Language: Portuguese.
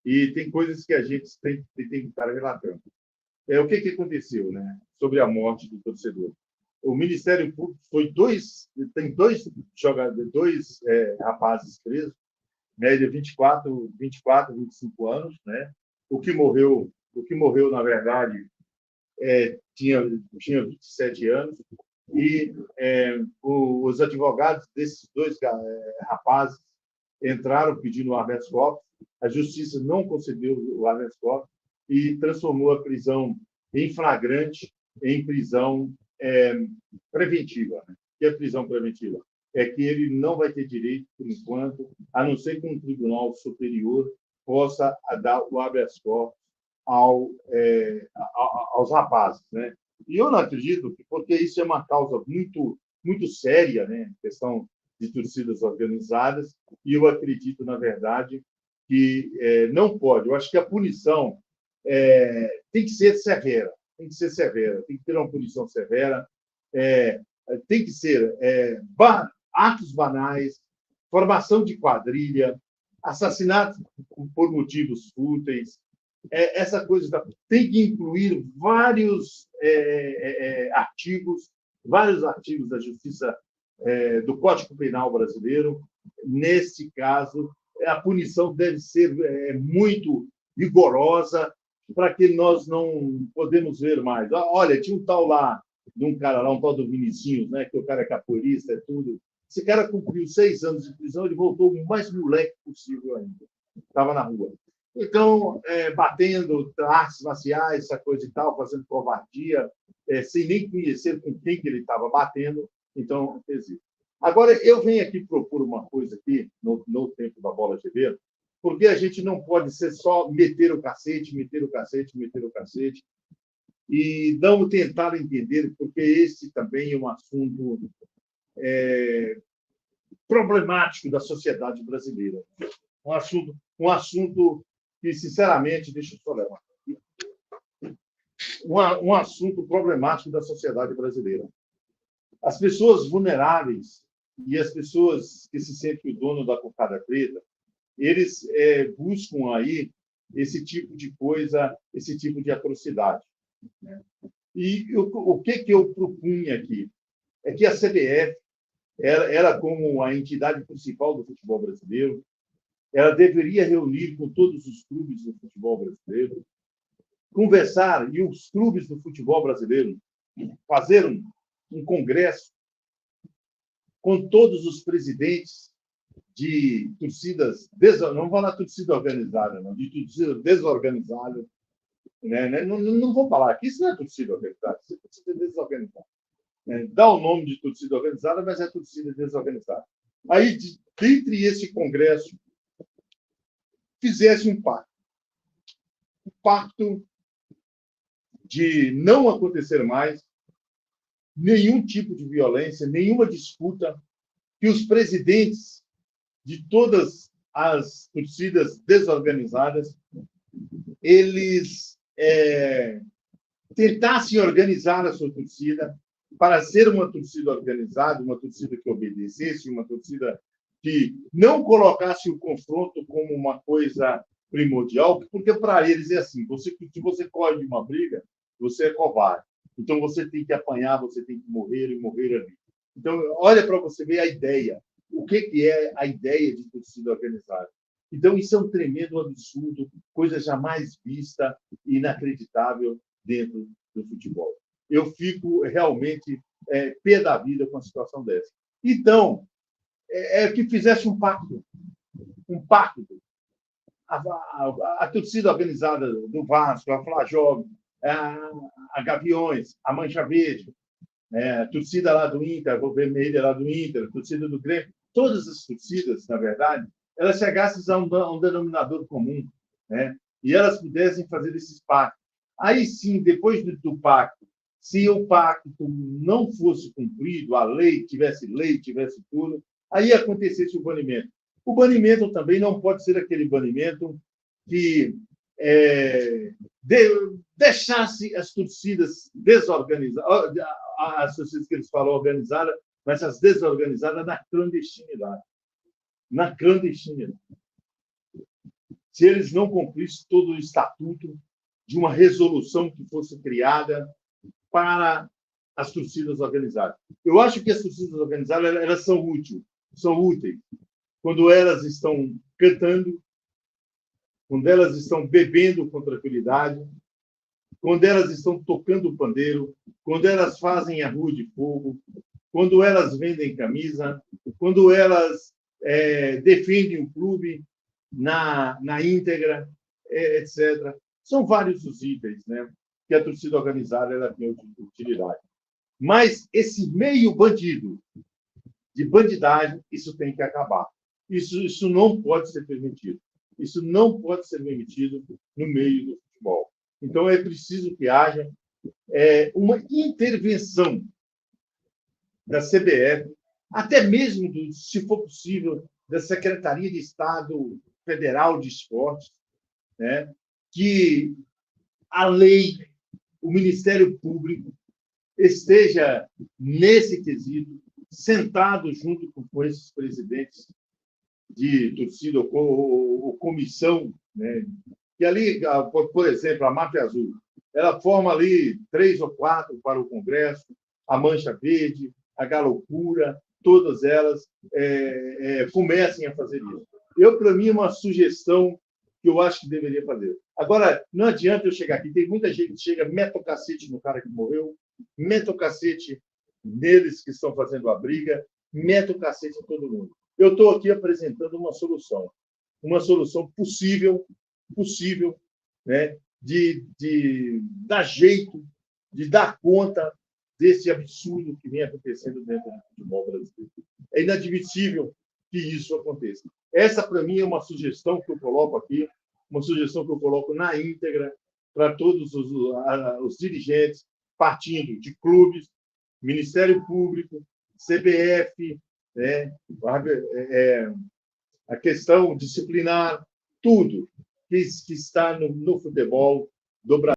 e tem coisas que a gente tem que estar relatando. O que aconteceu, né, sobre a morte do torcedor? O Ministério Público tem dois jogadores, rapazes presos, média 25 anos, o que morreu na verdade tinha 27 anos, e os advogados desses dois rapazes entraram pedindo o habeas corpus, a justiça não concedeu o habeas corpus e transformou a prisão em flagrante em prisão preventiva. Né? O que é prisão preventiva? É que ele não vai ter direito, por enquanto, a não ser que um tribunal superior possa dar o habeas corpus aos rapazes. Né? E eu não acredito, porque isso é uma causa muito, muito séria, né? Questão de torcidas organizadas, e eu acredito, na verdade, que não pode. Eu acho que a punição tem que ser severa, tem que ter uma punição severa, tem que ser atos banais, formação de quadrilha, assassinatos por motivos fúteis, essa coisa tem que incluir vários artigos da Justiça do Código Penal brasileiro. Nesse caso, a punição deve ser muito rigorosa para que nós não podemos ver mais. Olha, tinha um tal lá, de um cara lá, um tal do Vinicinhos, né, que o cara é capoeirista, tudo. Esse cara cumpriu 6 anos de prisão, ele voltou o mais moleque possível ainda. Estava na rua. Então, batendo artes marciais, essa coisa e tal, fazendo covardia, sem nem conhecer com quem que ele estava batendo. Então, existe. Agora, eu venho aqui propor uma coisa aqui, no tempo da bola GV, porque a gente não pode ser só meter o cacete, e não tentar entender, porque esse também é um assunto problemático da sociedade brasileira. Um assunto que, sinceramente, deixa eu só levar. Um assunto problemático da sociedade brasileira. As pessoas vulneráveis e as pessoas que se sentem o dono da cocada preta, eles buscam aí esse tipo de coisa, esse tipo de atrocidade. Né? E o que eu propunha aqui? É que a CBF, ela como a entidade principal do futebol brasileiro, ela deveria reunir com todos os clubes do futebol brasileiro, conversar, e os clubes do futebol brasileiro fazer um congresso com todos os presidentes de torcidas, não vou falar torcida organizada, não, de torcida desorganizada. Né? Não vou falar que isso não é torcida organizada, isso é torcida desorganizada. Dá o nome de torcida organizada, mas é torcida desorganizada. Aí, dentre esse congresso, fizesse um pacto de não acontecer mais nenhum tipo de violência, nenhuma disputa, que os presidentes de todas as torcidas desorganizadas eles tentassem organizar a sua torcida para ser uma torcida organizada, uma torcida que obedecesse, uma torcida que não colocasse o confronto como uma coisa primordial, porque para eles é assim, se você corre de uma briga, você é covarde. Então você tem que apanhar, você tem que morrer e morrer ali. Então, olha para você ver a ideia. O que é a ideia de torcida organizada? Então, isso é um tremendo absurdo, coisa jamais vista e inacreditável dentro do futebol. Eu fico realmente pé da vida com a situação dessa. Então, que fizesse um pacto. A torcida organizada do Vasco, a Flajov, a Gaviões, a Mancha Verde, a torcida lá do Inter, a Vermelha lá do Inter, a torcida do Grêmio, todas as torcidas, na verdade, elas chegassem a um denominador comum, né? E elas pudessem fazer esses pactos. Aí sim, depois do pacto, se o pacto não fosse cumprido, a lei, tivesse tudo, aí acontecesse o banimento. O banimento também não pode ser aquele banimento que deixasse as torcidas desorganizadas, as torcidas que eles falam organizadas, mas as desorganizadas na clandestinidade. se eles não cumprissem todo o estatuto de uma resolução que fosse criada para as torcidas organizadas. Eu acho que as torcidas organizadas elas são úteis quando elas estão cantando, quando elas estão bebendo com tranquilidade, quando elas estão tocando o pandeiro, quando elas fazem a rua de fogo, quando elas vendem camisa, quando elas defendem o clube na íntegra, etc. São vários os itens, né, que a torcida organizada ela tem utilidade. Mas esse meio bandido de bandidagem, isso tem que acabar. Isso não pode ser permitido. Isso não pode ser permitido no meio do futebol. Então, é preciso que haja uma intervenção da CBF, até mesmo, se for possível, da Secretaria de Estado Federal de Esportes, né, que a lei, o Ministério Público, esteja nesse quesito, sentado junto com esses presidentes de torcida ou comissão, né? Que ali, por exemplo, a Máfia Azul, ela forma ali 3 ou 4 para o Congresso, a Mancha Verde, a Galocura, todas elas comecem a fazer isso. Para mim, é uma sugestão que eu acho que deveria fazer. Agora, não adianta eu chegar aqui, tem muita gente que chega, mete o cacete no cara que morreu, mete o cacete neles que estão fazendo a briga, mete o cacete em todo mundo. Eu estou aqui apresentando uma solução possível, né, de dar jeito, de dar conta desse absurdo que vem acontecendo dentro do futebol brasileiro. É inadmissível que isso aconteça. Essa, para mim, é uma sugestão que eu coloco aqui, uma sugestão que eu coloco na íntegra para todos os dirigentes, partindo de clubes, Ministério Público, CBF, né, a questão disciplinar, tudo que está no futebol do Brasil.